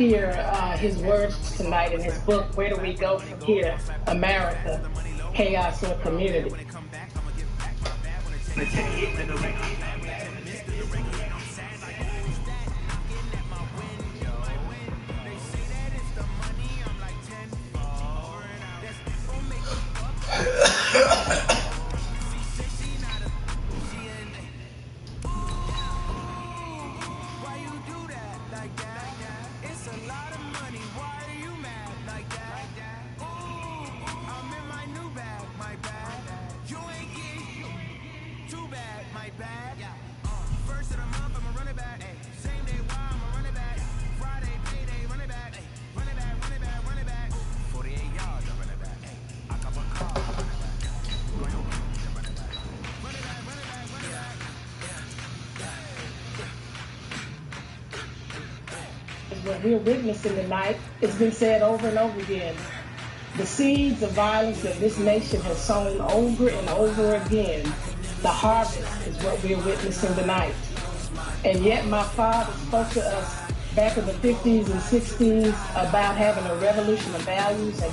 hear his words tonight in his book, Where Do We Go From Here? America, Chaos or Community. What we're witnessing tonight, it's been said over and over again. The seeds of violence that this nation has sown over and over again, the harvest is what we're witnessing tonight. And yet my father spoke to us back in the 50s and 60s about having a revolution of values and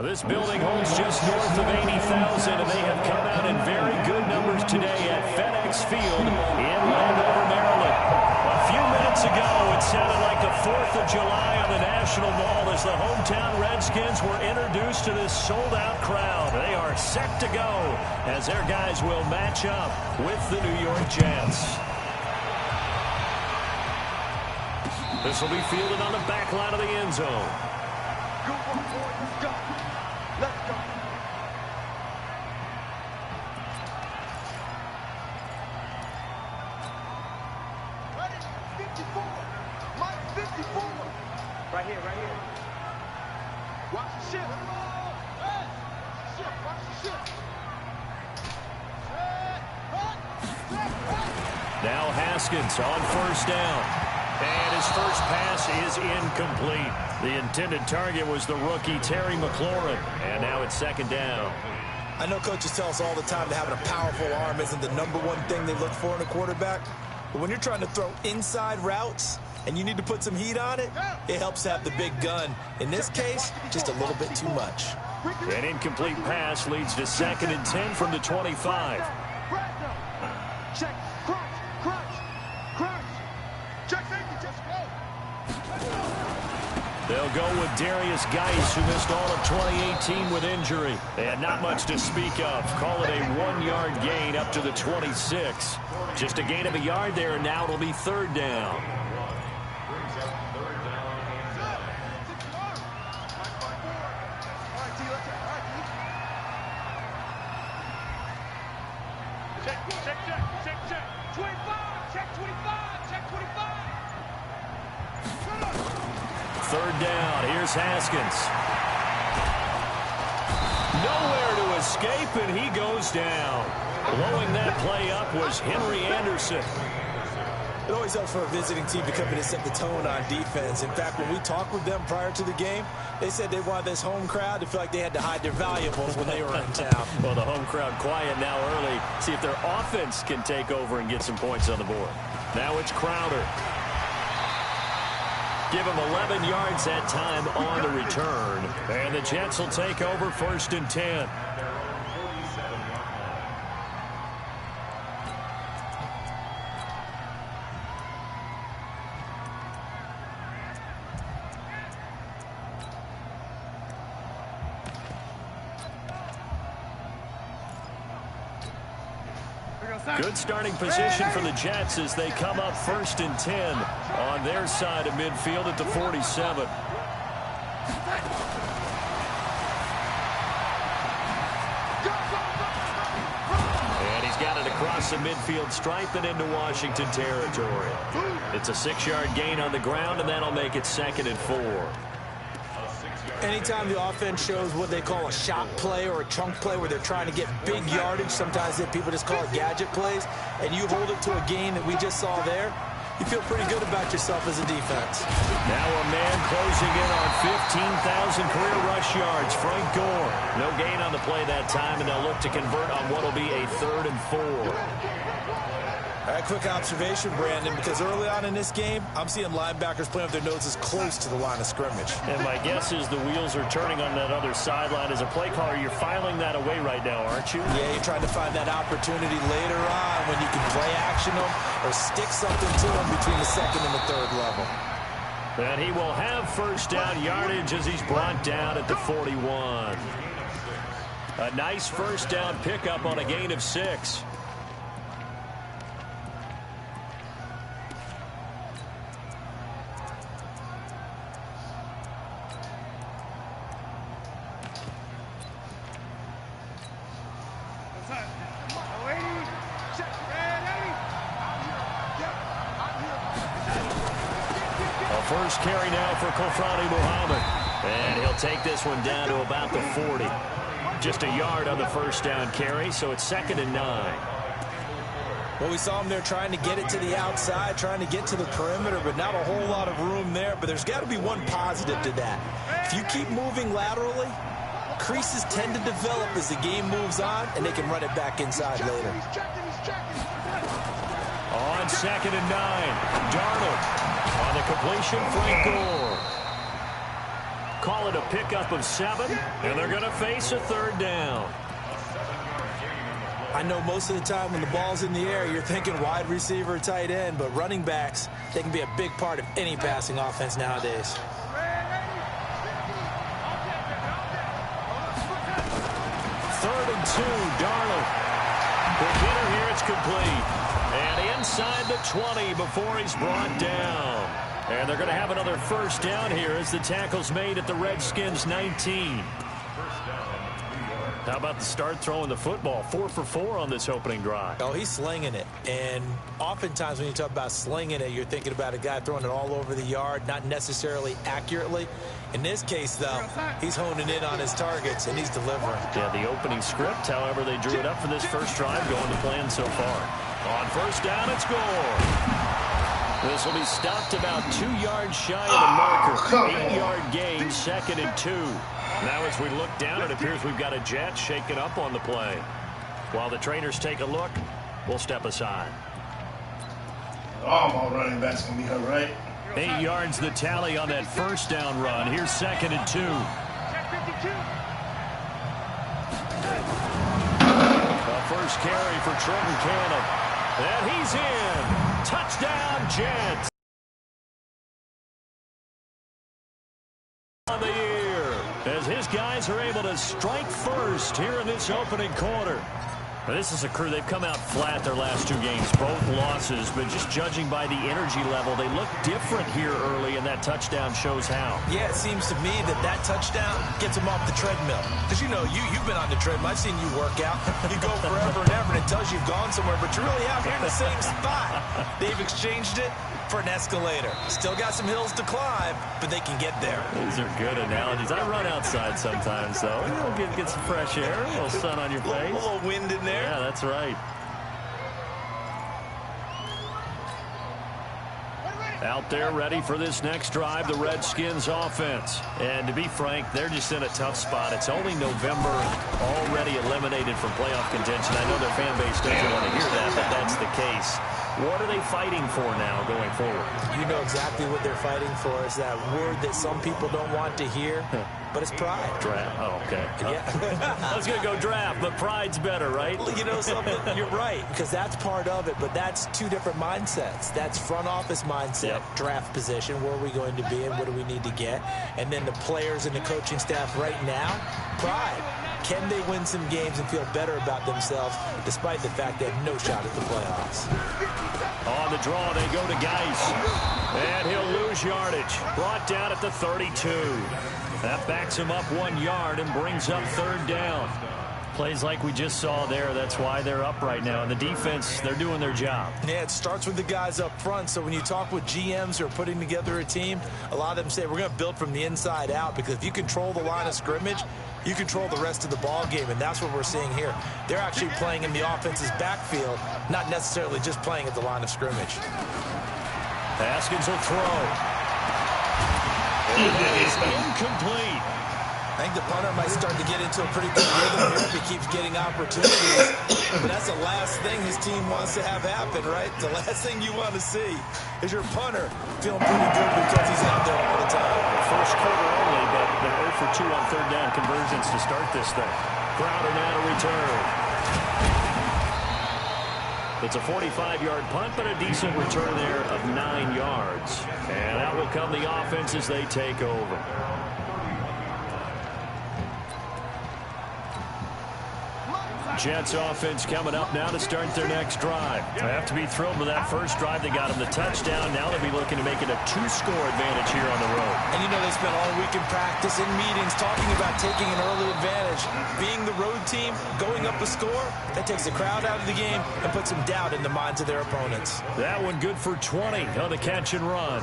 this building holds just north of 80,000, and they have come out in very good numbers today at FedEx Field in Landover, Maryland. A few minutes ago, it sounded like the 4th of July on the National Mall as the hometown Redskins were introduced to this sold-out crowd. They are set to go as their guys will match up with the New York Jets. This will be fielded on the back line of the end zone. Let's go. Ready? 54. Mike 54. Right here, right here. Watch the ship. Watch the ship. Now Haskins on first down. And his first pass is incomplete. The intended target was the rookie Terry McLaurin. And now it's second down. I know coaches tell us all the time that having a powerful arm isn't the #1 thing they look for in a quarterback. But when you're trying to throw inside routes and you need to put some heat on it, it helps to have the big gun. In this case, just a little bit too much. An incomplete pass leads to 2nd and 10 from the 25. Check. They'll go with Darius Geis, who missed all of 2018 with injury. They had not much to speak of. Call it a 1-yard gain up to the 26. Just a gain of a yard there, and now it'll be 3rd down. Check. 25. Check 25. Check 25. 3rd down. Here's Haskins. Nowhere to escape, and he goes down. Blowing that play up was Henry Anderson. It always helps for a visiting team to come in and set the tone on defense. In fact, when we talked with them prior to the game, they said they wanted this home crowd to feel like they had to hide their valuables when they were in town. Well, the home crowd quiet now early. See if their offense can take over and get some points on the board. Now it's Crowder. Give him 11 yards that time on the return. And the Jets will take over 1st and 10. Good starting position for the Jets as they come up 1st and 10 on their side of midfield at the 47. across the midfield stripe and into Washington territory. It's a 6-yard gain on the ground, and that'll make it 2nd and 4. Anytime the offense shows what they call a shot play or a chunk play where they're trying to get big yardage, sometimes people just call it gadget plays, and you hold it to a gain that we just saw there, you feel pretty good about yourself as a defense. Now a man closing in on 15,000 career rush yards, Frank Gore. No gain on the play that time, and they'll look to convert on what will be a 3rd and 4. A quick observation, Brandon, because early on in this game, I'm seeing linebackers playing with their noses close to the line of scrimmage. And my guess is the wheels are turning on that other sideline. As a play caller, you're filing that away right now, aren't you? Yeah, you're trying to find that opportunity later on when you can play action them or stick something to them between the 2nd and the 3rd level. And he will have first down yardage as he's brought down at the 41. A nice first down pickup on a gain of 6. First carry now for Kofrani Muhammad. And he'll take this one down to about the 40. Just a yard on the first down carry, so it's 2nd and 9. Well, we saw him there trying to get it to the outside, trying to get to the perimeter, but not a whole lot of room there. But there's got to be one positive to that. If you keep moving laterally, creases tend to develop as the game moves on, and they can run it back inside later. On 2nd and 9, Darnold. On the completion, Frank Gore. Call it a pickup of 7, and they're going to face a 3rd down. I know most of the time when the ball's in the air, you're thinking wide receiver or tight end, but running backs, they can be a big part of any passing offense nowadays. 3rd and 2, Darnold. Quick hitter here, it's complete. And inside the 20 before he's brought down. And they're going to have another first down here as the tackle's made at the Redskins' 19. How about the start throwing the football? 4 for 4 on this opening drive. Oh, he's slinging it. And oftentimes when you talk about slinging it, you're thinking about a guy throwing it all over the yard, not necessarily accurately. In this case, though, he's honing in on his targets, and he's delivering. Yeah, the opening script, however, they drew it up for this first drive, going to plan so far. On first down, it's Gore. This will be stopped about 2 yards shy of the marker. 8-yard gain, 2nd and 2. Now as we look down, it appears we've got a jet shaken up on the play. While the trainers take a look, we'll step aside. Oh, my running back's going to be hurt, right? 8 yards the tally on that first down run. Here's 2nd and 2. The first carry for Trenton Cannon. And he's in. Touchdown, Jets. On the year, as his guys are able to strike first here in this opening quarter. Now, this is a crew, they've come out flat their last 2 games, both losses, but just judging by the energy level, they look different here early, and that touchdown shows how. Yeah, it seems to me that touchdown gets them off the treadmill. Because, you know, you've been on the treadmill. I've seen you work out. You go forever and ever, and it tells you you've gone somewhere, but you're really out here in the same spot. They've exchanged it for an escalator. Still got some hills to climb, but they can get there. These are good analogies. I run outside sometimes, though. Get some fresh air, a little sun on your face. A little wind in there. Yeah, that's right. Out there ready for this next drive, the Redskins offense. And to be frank, they're just in a tough spot. It's only November, already eliminated from playoff contention. I know their fan base doesn't want to hear that, but that's the case. What are they fighting for now going forward? You know exactly what they're fighting for. Is that word that some people don't want to hear, but it's pride. Draft. Oh, okay. Yeah. I was going to go draft, but pride's better, right? You know something? You're right, because that's part of it, but that's 2 different mindsets. That's front office mindset, draft position, where are we going to be and what do we need to get? And then the players and the coaching staff right now, pride. Can they win some games and feel better about themselves despite the fact they have no shot at the playoffs? On the draw, they go to Geis. And he'll lose yardage. Brought down at the 32. That backs him up 1 yard and brings up 3rd down. Plays like we just saw there. That's why they're up right now. And the defense, they're doing their job. Yeah, it starts with the guys up front. So when you talk with GMs who are putting together a team, a lot of them say we're going to build from the inside out, because if you control the line of scrimmage, you control the rest of the ball game, and that's what we're seeing here. They're actually playing in the offense's backfield, not necessarily just playing at the line of scrimmage. Haskins will throw. It is incomplete. I think the punter might start to get into a pretty good rhythm here if he keeps getting opportunities. But that's the last thing his team wants to have happen, right? The last thing you want to see is your punter feeling pretty good because he's out there all the time. First quarter only, but they're 0 for 2 on third down conversions to start this thing. Crowder now to return. It's a 45-yard punt, but a decent return there of 9 yards. And out will come the offense as they take over. Jets offense coming up now to start their next drive. I have to be thrilled with that first drive. They got him the touchdown. Now they'll be looking to make it a 2-score advantage here on the road. And you know they spent all week in practice, in meetings, talking about taking an early advantage. Being the road team, going up a score, that takes the crowd out of the game and puts some doubt in the minds of their opponents. That one good for 20 on the catch and run.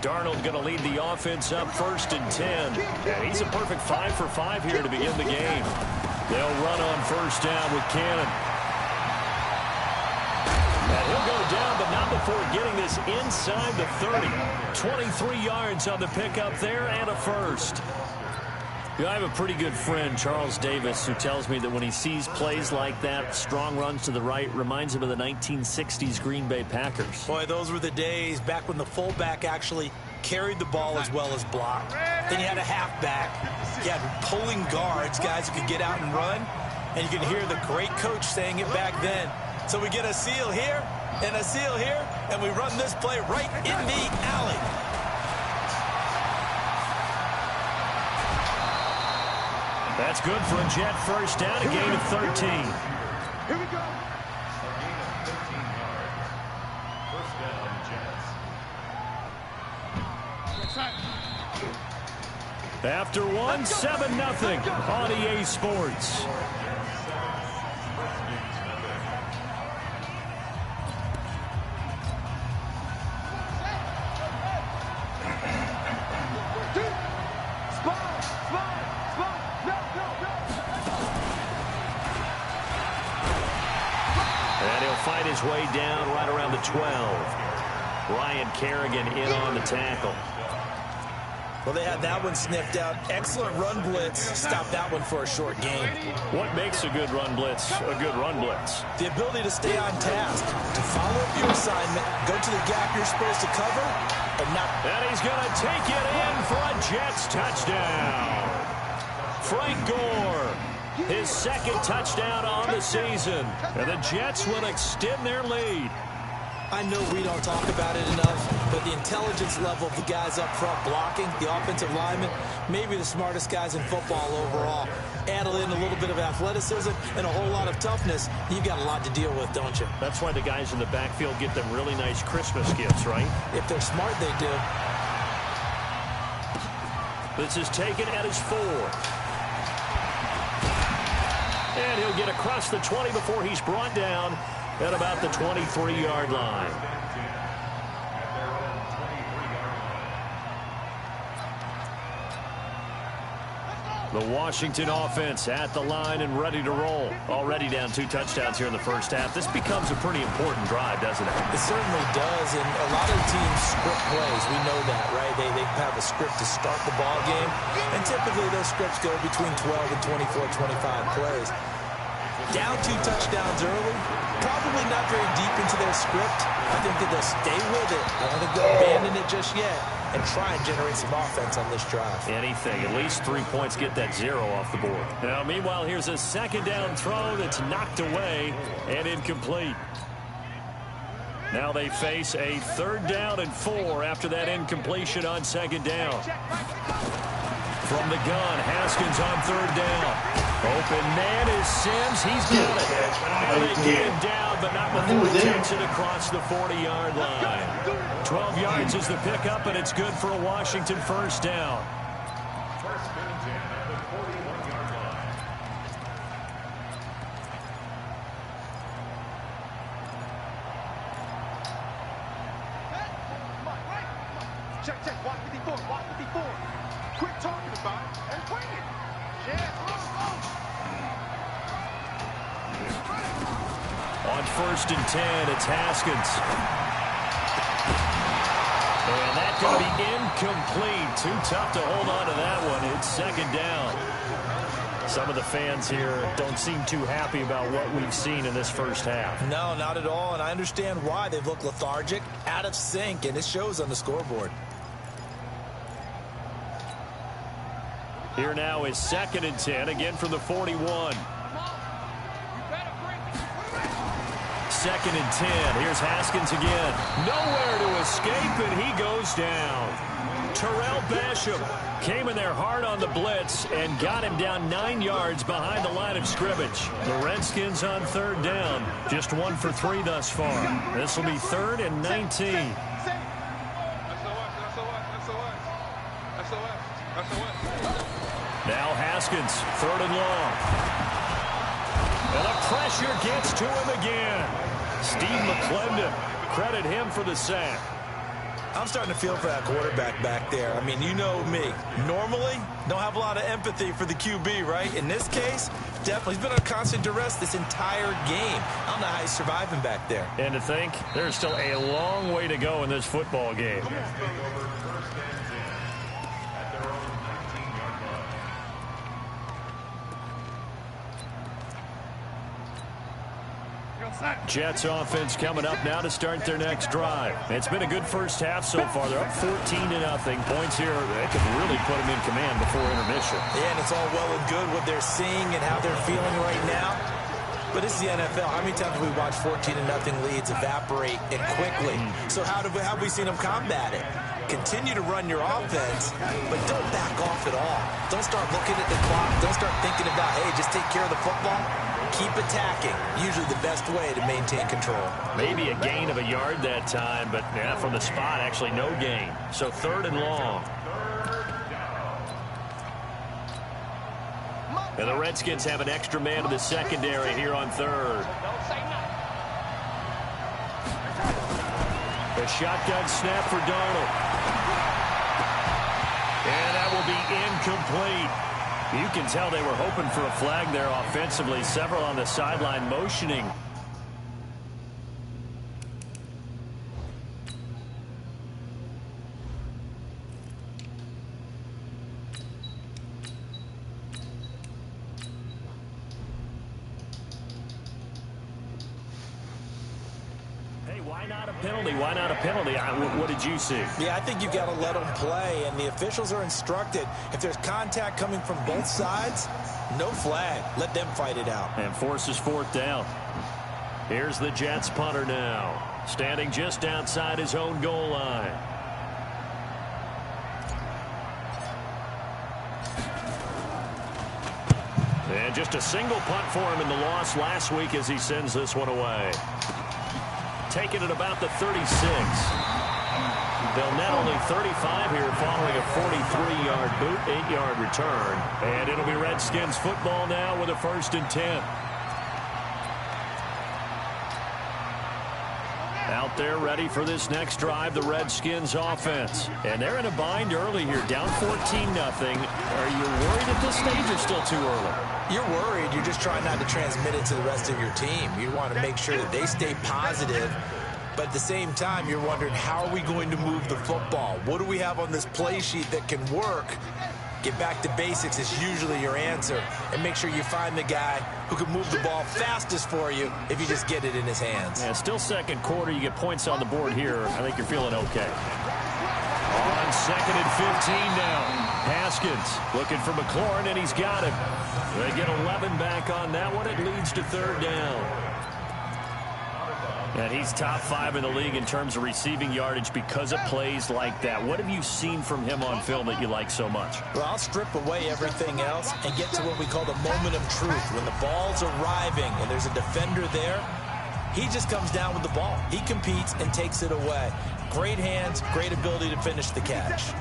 Darnold going to lead the offense up 1st and 10. And he's a perfect 5 for 5 here to begin the game. They'll run on 1st down with Cannon. And he'll go down, but not before getting this inside the 30. 23 yards on the pickup there and a first. You know, I have a pretty good friend, Charles Davis, who tells me that when he sees plays like that, strong runs to the right, reminds him of the 1960s Green Bay Packers. Boy, those were the days back when the fullback actually carried the ball as well as blocked. Then you had a halfback. You had pulling guards, guys who could get out and run. And you can hear the great coach saying it back then. So we get a seal here and a seal here, and we run this play right in the alley. That's good for a Jet first down, a gain of 13. Here we go. After one, 7-0 on EA Sports. Fight his way down right around the 12. Ryan Kerrigan in on the tackle. Well, they had that one sniffed out. Excellent run blitz. Stopped that one for a short gain. What makes a good run blitz a good run blitz? The ability to stay on task, to follow up your assignment, go to the gap you're supposed to cover, and not... And he's going to take it in for a Jets touchdown. Frank Gore. His second touchdown on the season. And the Jets will extend their lead. I know we don't talk about it enough, but the intelligence level of the guys up front blocking, the offensive linemen, maybe the smartest guys in football overall. Add in a little bit of athleticism and a whole lot of toughness, you've got a lot to deal with, don't you? That's why the guys in the backfield get them really nice Christmas gifts, right? If they're smart, they do. This is taken at his 4. And he'll get across the 20 before he's brought down at about the 23-yard line. The Washington offense at the line and ready to roll. Already down 2 touchdowns here in the first half. This becomes a pretty important drive, doesn't it? It certainly does, and a lot of teams script plays. We know that, right? They have a script to start the ball game, and typically those scripts go between 12 and 24, 25 plays. Down 2 touchdowns early, probably not very deep into their script. I think that they'll stay with it. I don't think they'll abandon it just yet and try and generate some offense on this drive. Anything. At least 3 points, get that 0 off the board. Now, meanwhile, here's a second down throw that's knocked away and incomplete. Now they face a 3rd down and 4 after that incompletion on 2nd down. From the gun, Haskins on 3rd down. Open man is Sims. He's got it. And they get him down, but not before Takes it across the 40-yard line. 12 yards is the pickup, and it's good for a Washington first down. Check, watch 54, watch 54. Quit talking about it and bring it. On 1st and 10, it's Haskins. And that's going to be incomplete. Too tough to hold on to that one. It's 2nd down. Some of the fans here don't seem too happy about what we've seen in this first half. No, not at all, and I understand why. They've looked lethargic, out of sync, and it shows on the scoreboard. Here now is 2nd and 10, again from the 41. 2nd and 10. Here's Haskins again. Nowhere to escape, and he goes down. Terrell Basham came in there hard on the blitz and got him down 9 yards behind the line of scrimmage. The Redskins on 3rd down. Just 1 for 3 thus far. This will be 3rd and 19. Now Haskins, 3rd and long. And the pressure gets to him again. Steve McClendon, credit him for the sack. I'm starting to feel for that quarterback back there. I mean, you know me. Normally, don't have a lot of empathy for the QB, right? In this case, definitely. He's been under constant duress this entire game. I don't know how he's surviving back there. And to think, there's still a long way to go in this football game. Jets offense coming up now to start their next drive. It's been a good first half so far. They're up 14-0. Points here, they can really put them in command before intermission. Yeah, and it's all well and good what they're seeing and how they're feeling right now. But this is the NFL. How many times have we watched 14-0 leads evaporate and quickly? So how have we seen them combat it? Continue to run your offense, but don't back off at all. Don't start looking at the clock. Don't start thinking about, hey, just take care of the football. Keep attacking. Usually the best way to maintain control. Maybe a gain of a yard that time, but yeah, from the spot, actually no gain. So 3rd and long. And the Redskins have an extra man in the secondary here on 3rd. The shotgun snap for Darnold. And that will be incomplete. You can tell they were hoping for a flag there offensively. Several on the sideline motioning. Why not a penalty? Why not a penalty? What did you see? Yeah, I think you've got to let them play, and the officials are instructed. If there's contact coming from both sides, no flag. Let them fight it out. And forces 4th down. Here's the Jets punter now, standing just outside his own goal line. And just a single punt for him in the loss last week as he sends this one away. Taking it about the 36. They'll net only 35 here following a 43-yard boot, 8-yard return. And it'll be Redskins football now with a 1st and 10. Out there ready for this next drive, the Redskins offense. And they're in a bind early here, down 14-0. Are you worried at this stage or still too early? You're worried. You're just trying not to transmit it to the rest of your team. You want to make sure that they stay positive. But at the same time, you're wondering, how are we going to move the football? What do we have on this play sheet that can work? Get back to basics is usually your answer. And make sure you find the guy who can move the ball fastest for you if you just get it in his hands. Yeah, still 2nd quarter. You get points on the board here. I think you're feeling okay. On 2nd and 15 now. Haskins looking for McLaurin, and he's got him. They get 11 back on that one. It leads to 3rd down. And he's top 5 in the league in terms of receiving yardage because of plays like that. What have you seen from him on film that you like so much? Well, I'll strip away everything else and get to what we call the moment of truth. When the ball's arriving and there's a defender there, He just comes down with the ball. He competes and takes it away. Great hands, great ability to finish the catch.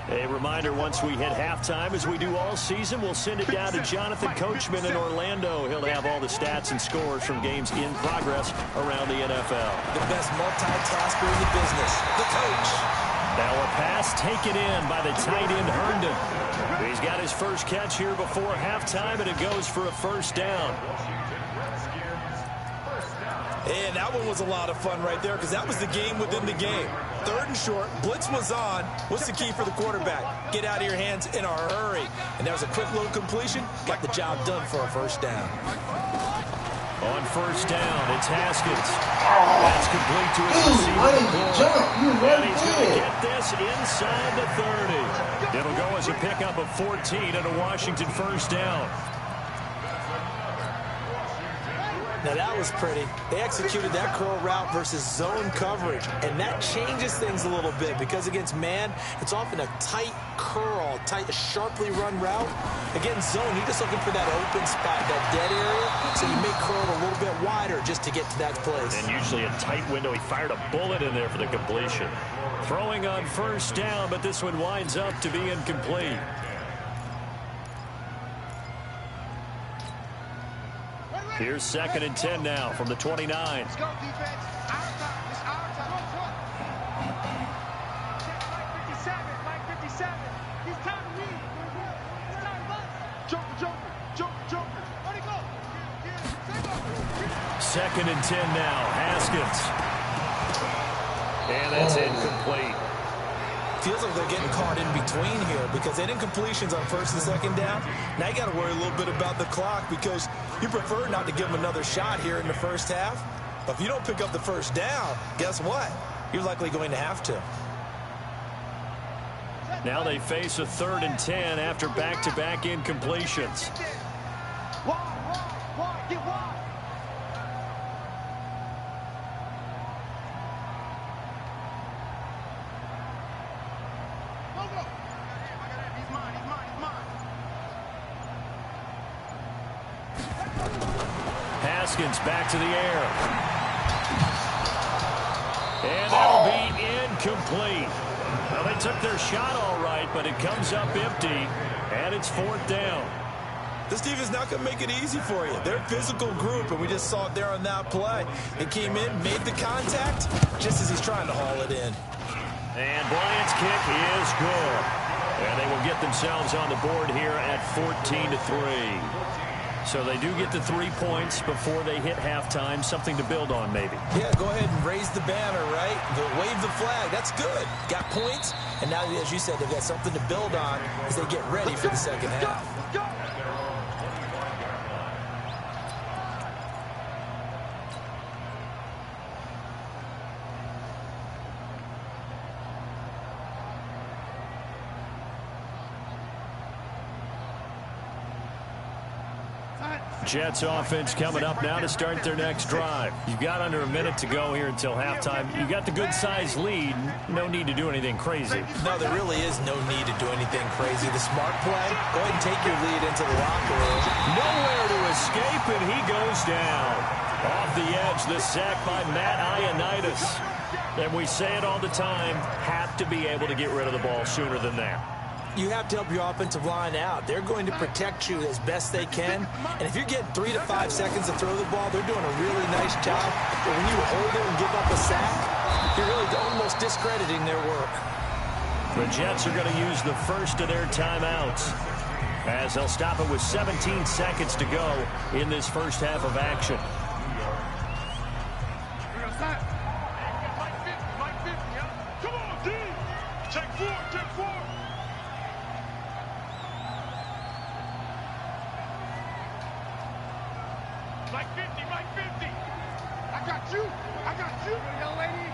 A reminder, once we hit halftime, as we do all season, we'll send it down to Jonathan Coachman in Orlando. He'll have all the stats and scores from games in progress around the NFL. The best multitasker in the business, the coach. Now a pass taken in by the tight end, Herndon. He's got his first catch here before halftime, and it goes for a first down. And that one was a lot of fun right there because that was the game within the game. 3rd and short, blitz was on. What's the key for the quarterback? Get out of your hands in a hurry. And that was a quick little completion. Got the job done for a first down. On first down, it's Haskins. That's complete to his receiver. And he's going to get this inside the 30. It'll go as a pickup of 14 and a Washington first down. Now that was pretty. They executed that curl route versus zone coverage, and that changes things a little bit because against man, it's often a tight curl, sharply run route. Against zone, you're just looking for that open spot, that dead area, so you make curl a little bit wider just to get to that place. And usually a tight window. He fired a bullet in there for the completion. Throwing on first down, but this one winds up to be incomplete. Here's 2nd and 10 now from the 29. Let's go, defense. Our time. It's our time. Mike 57. Mike 57. It's time to lead. It's time to bust. Joker. Where'd he go? Get 2nd and 10 now. Haskins. And that's incomplete. Feels like they're getting caught in between here because they didn't completions on 1st and 2nd down. Now you got to worry a little bit about the clock because you prefer not to give them another shot here in the first half. But if you don't pick up the first down, guess what? You're likely going to have to. Now they face a 3rd and 10 after back-to-back incompletions. wide. Get wide. Haskins back to the air. And that'll be incomplete. Well, they took their shot all right, but it comes up empty, and it's 4th down. This team is not going to make it easy for you. They're a physical group, and we just saw it there on that play. They came in, made the contact, just as he's trying to haul it in. And Bryant's kick is good. And they will get themselves on the board here at 14-3. So they do get the 3 points before they hit halftime. Something to build on, maybe. Yeah, go ahead and raise the banner, right? Wave the flag. That's good. Got points, and now, as you said, they've got something to build on as they get ready for the second half. Jets offense coming up now to start their next drive. You've got under a minute to go here until halftime. You've got the good-sized lead. No need to do anything crazy. No, there really is no need to do anything crazy. The smart play, go ahead and take your lead into the locker room. Nowhere to escape, and he goes down. Off the edge, the sack by Matt Ioannidis. And we say it all the time, have to be able to get rid of the ball sooner than that. You have to help your offensive line out. They're going to protect you as best they can. And if you're getting 3 to 5 seconds to throw the ball, they're doing a really nice job. But when you hold it and give up a sack, you're really almost discrediting their work. The Jets are going to use the first of their timeouts as they'll stop it with 17 seconds to go in this first half of action. Come on, D! Take 4! Mike 50! I got you, young lady.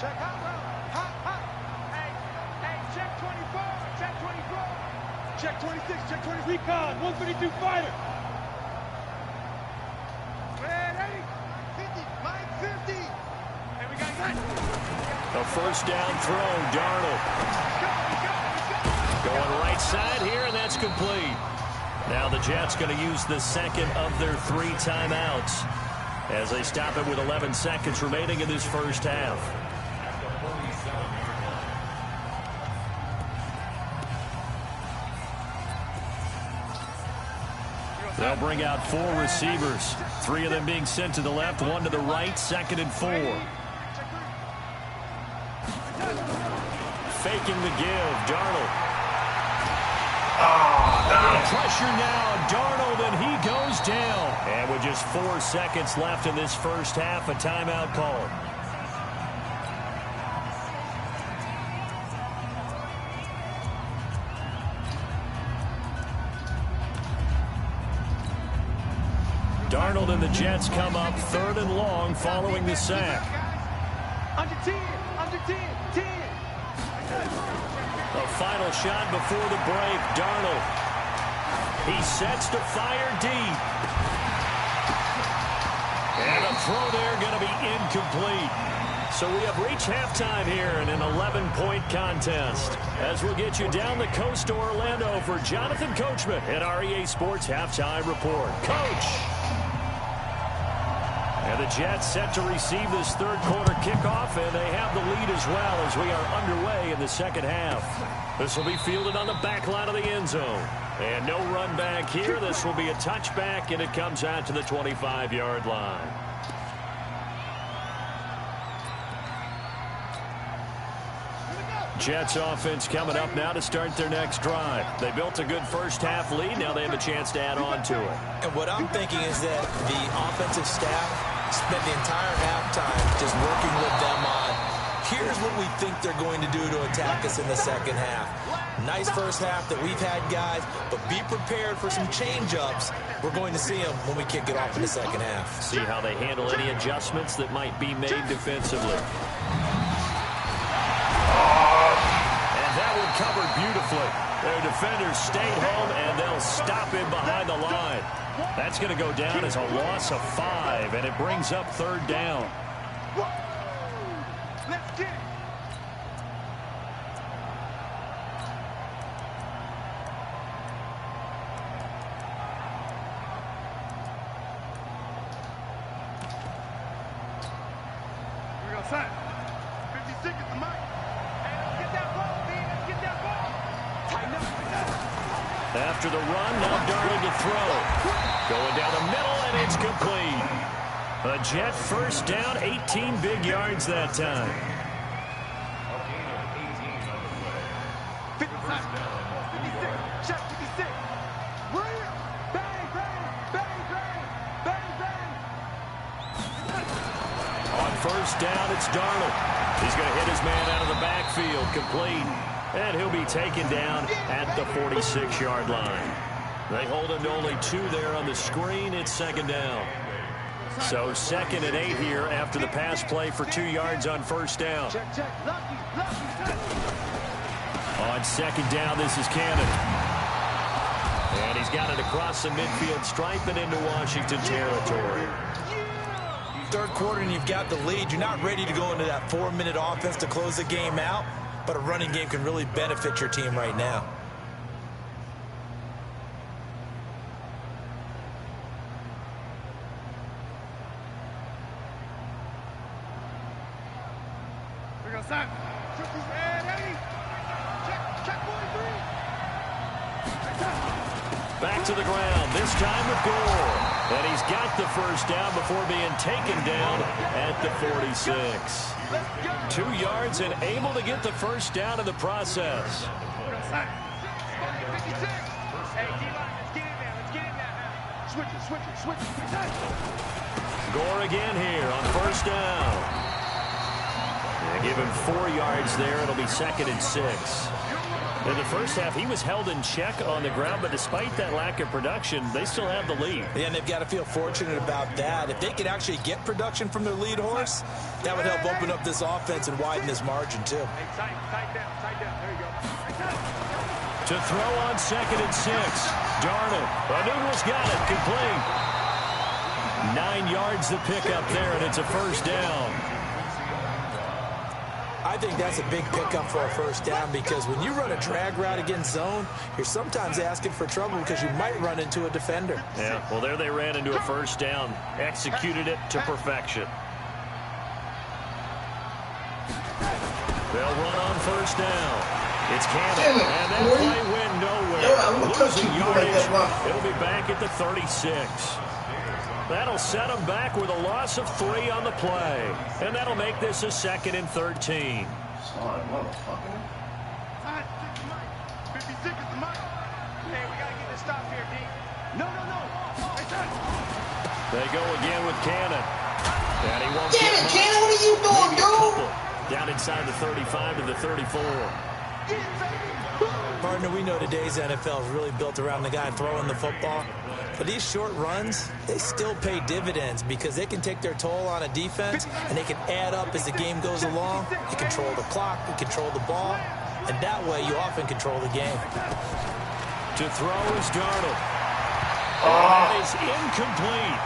Check hot. Hey, check 24. Check 26, check 20. Recon, 152 fighter. Ready? 50, Mike 50. Hey, we got that. A first down throw, Darnold. Going right side here, and that's complete. Now the Jets going to use the second of their 3 timeouts as they stop it with 11 seconds remaining in this first half. They'll bring out 4 receivers, 3 of them being sent to the left, 1 to the right, 2nd and 4. Faking the give, Darnold. Pressure now, Darnold, and he goes down. And with just 4 seconds left in this first half, a timeout call. Darnold and the Jets come up 3rd and long following the sack. Under 10, 10. A final shot before the break, Darnold. He sets to fire deep. And a throw there going to be incomplete. So we have reached halftime here in an 11-point contest. As we'll get you down the coast to Orlando for Jonathan Coachman at our EA Sports Halftime Report. Coach! And the Jets set to receive this third quarter kickoff, and they have the lead as well as we are underway in the second half. This will be fielded on the back line of the end zone. And no run back here. This will be a touchback, and it comes out to the 25-yard line. Jets offense coming up now to start their next drive. They built a good first half lead. Now they have a chance to add on to it. And what I'm thinking is that the offensive staff spent the entire halftime just working with them on, here's what we think they're going to do to attack us in the second half. Nice first half that we've had, guys, but be prepared for some change-ups. We're going to see them when we kick it off in the second half. See how they handle any adjustments that might be made defensively. That one covered beautifully. Their defenders stayed home, and they'll stop him behind the line. That's going to go down as a loss of 5, and it brings up 3rd down. Let's get it. Here we go, son. 56 at the mic. After the run, now Darnold to throw. Going down the middle, and it's complete. A Jet first down, 18 big yards that time. 56, shot 56. Bang, bang, bang, bang, bang. On first down, it's Darnold. He's going to hit his man out of the backfield, complete. And he'll be taken down at the 46-yard line. They hold him to only 2 there on the screen. It's 2nd down. So 2nd and 8 here after the pass play for 2 yards on first down. On 2nd down, this is Cannon. And he's got it across the midfield stripe and into Washington territory. Third quarter and you've got the lead. You're not ready to go into that 4-minute offense to close the game out. But a running game can really benefit your team right now. Here we go, son. Check 43. Back to the ground, this time with Gore. And he's got the first down before being taken down at the 46. 2 yards and able to get the first down in the process. Hey, D-line, let's get in there. Let's get in there now. Switch it. Gore again here on first down. They give him 4 yards there. It'll be 2nd and 6. In the first half, he was held in check on the ground, but despite that lack of production, they still have the lead. Yeah, and they've got to feel fortunate about that. If they could actually get production from their lead horse, that would help open up this offense and widen this margin, too. Hey, tight down. There you go. To throw on 2nd and 6. Darnold. Noodle's got it. Complete. 9 yards to pick up there, and it's a first down. I think that's a big pickup for a first down because when you run a drag route against zone, you're sometimes asking for trouble because you might run into a defender. Yeah, well, there they ran into a first down, executed it to perfection. They'll run on first down. It's Cannon, and that play went nowhere. Losing yardage. It'll be back at the 36. That'll set them back with a loss of 3 on the play. And that'll make this a 2nd and 13. Sorry, motherfucker. 56 is the mark. Hey, we got to get this stop here, D. No. They go again with Cannon. And he won't Damn it, Cannon, what are you doing, dude? Down inside the 35 to the 34. Partner, we know today's NFL is really built around the guy throwing the football. But these short runs, they still pay dividends because they can take their toll on a defense and they can add up as the game goes along. They control the clock, they control the ball, and that way you often control the game. To throw is Darnold. That is incomplete.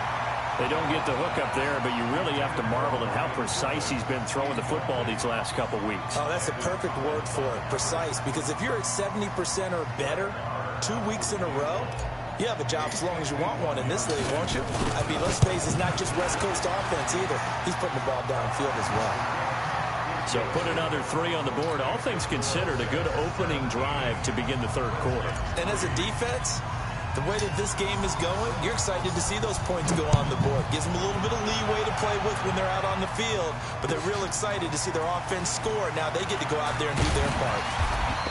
They don't get the hook up there, but you really have to marvel at how precise he's been throwing the football these last couple weeks. Oh, that's a perfect word for it, precise, because if you're at 70% or better 2 weeks in a row, you have a job as long as you want one in this league, won't you? I mean, let's face it, it's not just West Coast offense either. He's putting the ball downfield as well. So put another 3 on the board. All things considered, a good opening drive to begin the third quarter. And as a defense, the way that this game is going, you're excited to see those points go on the board. Gives them a little bit of leeway to play with when they're out on the field, but they're real excited to see their offense score. Now they get to go out there and do their part.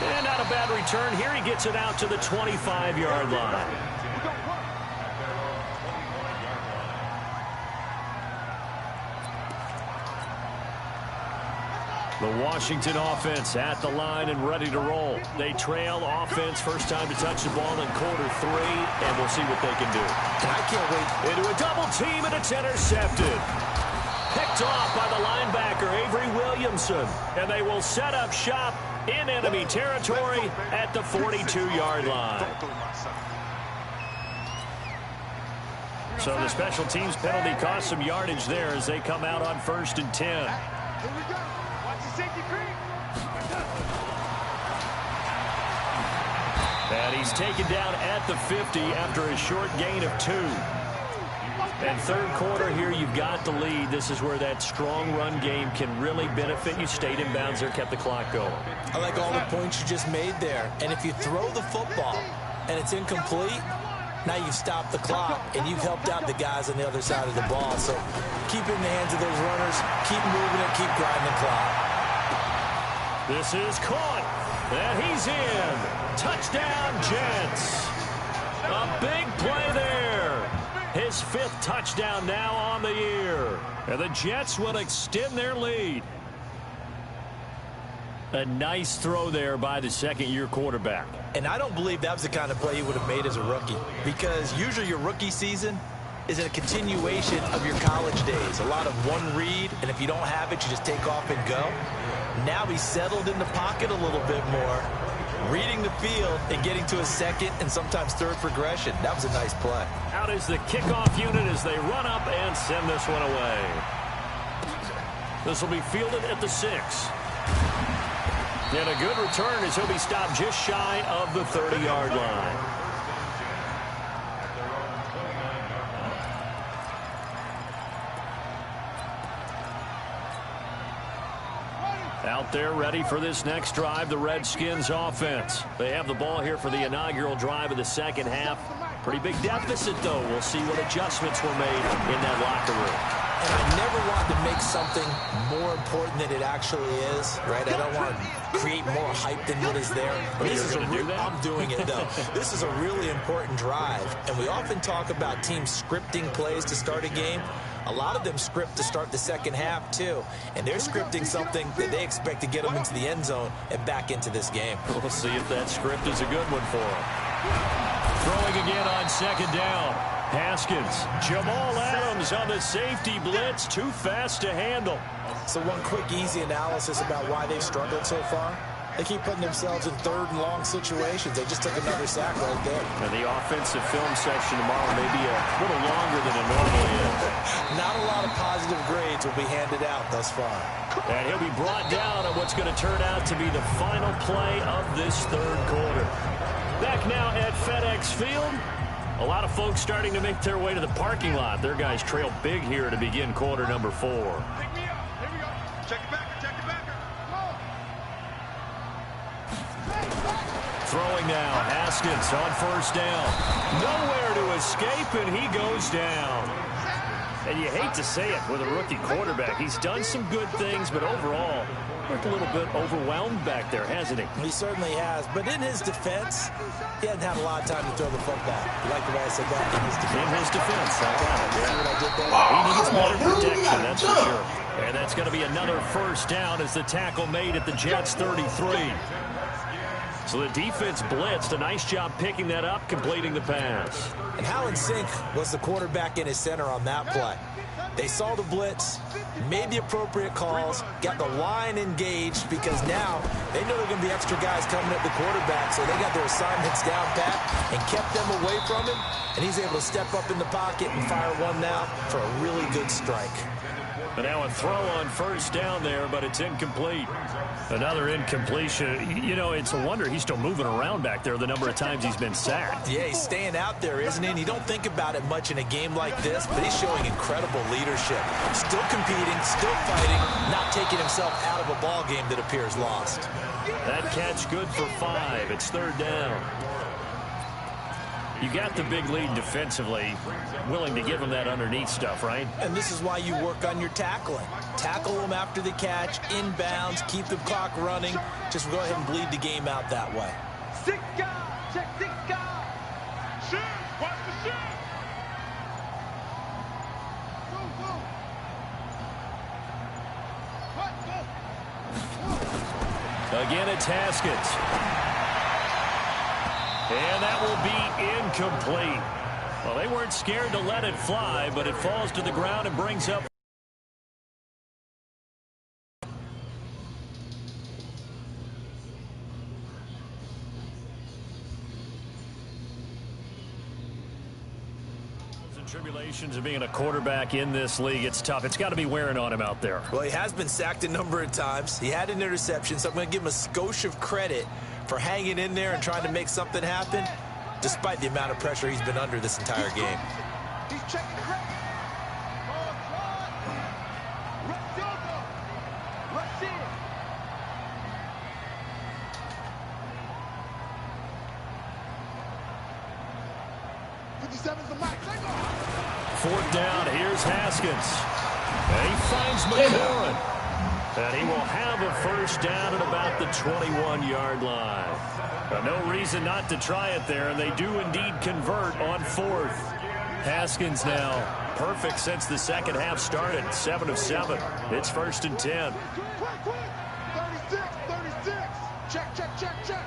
And not a bad return. Here he gets it out to the 25-yard line. The Washington offense at the line and ready to roll. They trail offense, first time to touch the ball in quarter 3, and we'll see what they can do. And I can't wait. Into a double team, and it's intercepted. Picked off by the linebacker, Avery Williamson. And they will set up shop in enemy territory at the 42-yard line. So the special teams penalty cost some yardage there as they come out on 1st and 10. Here we go. Watch the safety creep. And he's taken down at the 50 after a short gain of 2. And third quarter here, you've got the lead. This is where that strong run game can really benefit you. Stayed in bounds there, kept the clock going. I like all the points you just made there. And if you throw the football and it's incomplete, now you've stopped the clock and you've helped out the guys on the other side of the ball. So keep it in the hands of those runners, keep moving it, keep grinding the clock. This is caught, and he's in. Touchdown, Jets. A big play there. His 5th touchdown now on the year. And the Jets will extend their lead. A nice throw there by the second-year quarterback. And I don't believe that was the kind of play he would have made as a rookie, because usually your rookie season is a continuation of your college days. A lot of one read, and if you don't have it, you just take off and go. Now he's settled in the pocket a little bit more, reading the field and getting to a second and sometimes third progression. That was a nice play. Out is the kickoff unit as they run up and send this one away. This will be fielded at the 6. And a good return as he'll be stopped just shy of the 30-yard line. Out there ready for this next drive, the Redskins offense. They have the ball here for the inaugural drive of the second half. Pretty big deficit, though. We'll see what adjustments were made in that locker room. And I never want to make something more important than it actually is, right? I don't want to create more hype than what is there. But this is I'm doing it, though. This is a really important drive. And we often talk about teams scripting plays to start a game. A lot of them script to start the second half, too. And they're scripting something that they expect to get them into the end zone and back into this game. We'll see if that script is a good one for them. Throwing again on second down. Haskins. Jamal Adams on the safety blitz. Too fast to handle. So one quick, easy analysis about why they've struggled so far. They keep putting themselves in third and long situations. They just took another sack right there. And the offensive film section tomorrow may be a little longer than it normally is. Not a lot of positive grades will be handed out thus far. And he'll be brought down on what's going to turn out to be the final play of this third quarter. Back now at FedEx Field. A lot of folks starting to make their way to the parking lot. Their guys trail big here to begin quarter number 4. Pick me up. Here we go. Check it back. Check it back. Throwing now, Haskins on first down. Nowhere to escape, and he goes down. And you hate to say it with a rookie quarterback. He's done some good things, but overall, looked a little bit overwhelmed back there, hasn't he? He certainly has. But in his defense, he hasn't had a lot of time to throw the football. You like the way I said that? In his defense. In his defense, I got it. See what I did there? He needs better protection, that's for sure. And that's going to be another first down as the tackle made at the Jets' 33. So the defense blitzed. A nice job picking that up, completing the pass. And how in sync was the quarterback in his center on that play? They saw the blitz, made the appropriate calls, got the line engaged because now they know there are going to be extra guys coming at the quarterback, so they got their assignments down pat and kept them away from him, and he's able to step up in the pocket and fire one now for a really good strike. But now a throw on first down there, but it's incomplete. Another incompletion. You know, it's a wonder he's still moving around back there the number of times he's been sacked. Yeah, he's staying out there, isn't he? And you don't think about it much in a game like this, but he's showing incredible leadership. Still competing, still fighting, not taking himself out of a ball game that appears lost. That catch good for 5. It's third down. You got the big lead defensively, willing to give him that underneath stuff, right? And this is why you work on your tackling. Tackle them after the catch, inbounds, keep the clock running. Just go ahead and bleed the game out that way. 6 guys. Check 6 guys. Shoot. Watch the shoot. Again, it's Haskins. And that will be incomplete. Well, they weren't scared to let it fly, but it falls to the ground and brings up. Tribulations of being a quarterback in this league, it's tough. It's got to be wearing on him out there. Well, he has been sacked a number of times. He had an interception, so I'm going to give him a skosh of credit for hanging in there and trying to make something happen, despite the amount of pressure he's been under this entire game. He's checking credit. Let's see it. Fourth down, here's Haskins. And he finds McLaurin. And he will have a first down at about the 21-yard line. No reason not to try it there, and they do indeed convert on 4th. Haskins now perfect since the second half started, 7 of 7. It's 1st and 10. Quick. 36. Check.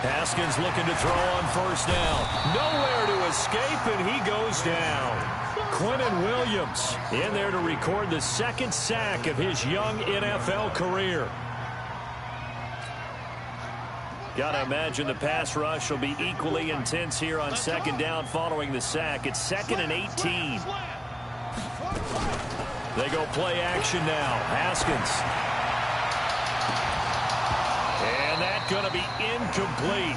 Haskins looking to throw on first down. Nowhere to escape, and he goes down. Quentin Williams in there to record the second sack of his young NFL career. Got to imagine the pass rush will be equally intense here on second down following the sack. It's 2nd and 18. They go play action now. Haskins. And that's going to be incomplete.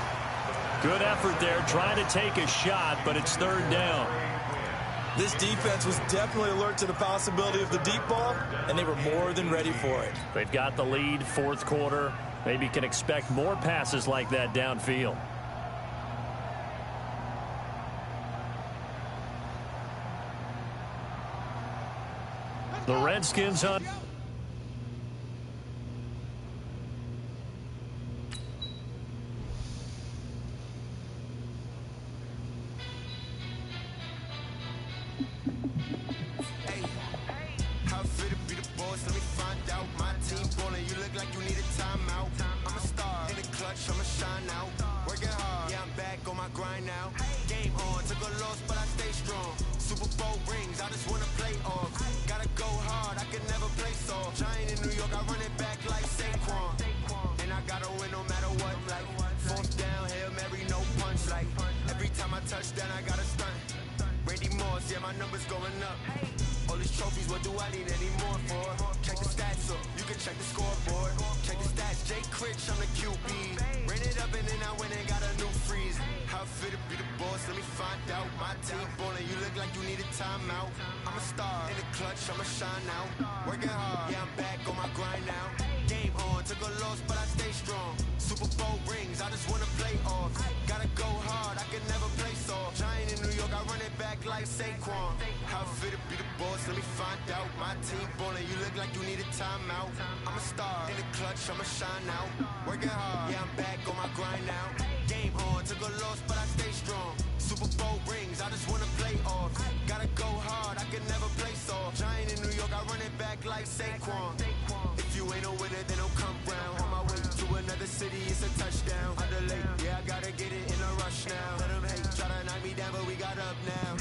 Good effort there trying to take a shot, but it's 3rd down. This defense was definitely alert to the possibility of the deep ball, and they were more than ready for it. They've got the lead, 4th quarter. Maybe can expect more passes like that downfield. The Redskins on. Giant in New York, I run it back like Saquon. touchdown, I got a stunt. Randy Moss, yeah, my numbers going up. All these trophies, what do I need any more for? Check the stats up, you can check the scoreboard. Check the stats, Jay Critch, I'm the QB. Ran it up and then I went and got a new freeze. How fit to be the boss, let me find out. My team ballin', you look like you need a timeout. I'm a star, in the clutch, I'ma shine out. Working hard, yeah, I'm back on my grind now. Game on, took a loss, but I stay strong. Super Bowl rings, I just wanna play off. Gotta go hard, I can never play soft. Giant in New York, I run it back like Saquon. How fit to be the boss, let me find out. My team ballin', you look like you need a timeout. I'm a star, in the clutch, I'ma shine out. Working hard, yeah, I'm back on my grind now. Game on, took a loss, but I stay strong. Super Bowl rings, I just wanna play off. Gotta go hard, I can never play soft. Giant in New York, I run it back like Saquon. If you ain't a winner, then don't come round. On my way to another city, it's a touchdown. Underlay, yeah, I gotta get it in a rush now. Let them hate, try to knock me down, but we got up now.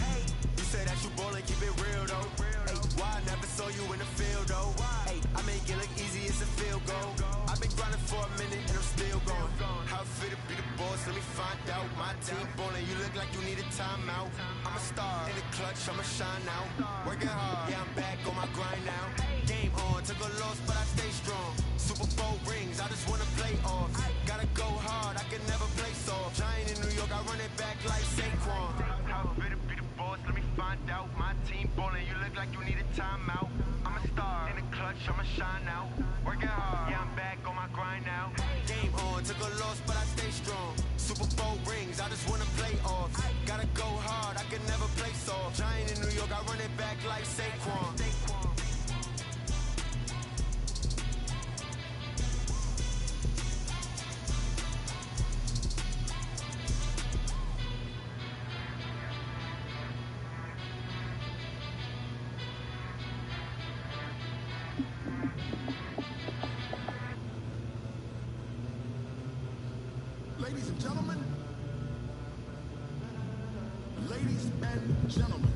You say that you ballin', keep it real though. Hey, why I never saw you in the field though? Hey, I make it look easy, it's a field goal. I've been grinding for a minute and I'm still going. How fit to be the boss, let me find out. My team ballin', you look like you need a timeout. I'm a star, in the clutch, I'ma shine out. Working hard, yeah, I'm back on my grind now. Game on, took a loss, but I stay strong. Super Bowl rings, I just wanna play off. Gotta go hard, I can never play soft. Giant in New York, I run it back like Saquon. How fit to be the boss, let me find out. My team ballin', you look like you need a timeout. I'm a star, in the clutch, I'ma shine out. Working hard, yeah, I'm back on my grind now. Game on, took a loss, but I stay strong. Super Bowl rings, I just wanna play off. Gotta go hard, I can never play soft. Giant in New York, I run it back like Saquon. Ladies and gentlemen, ladies and gentlemen.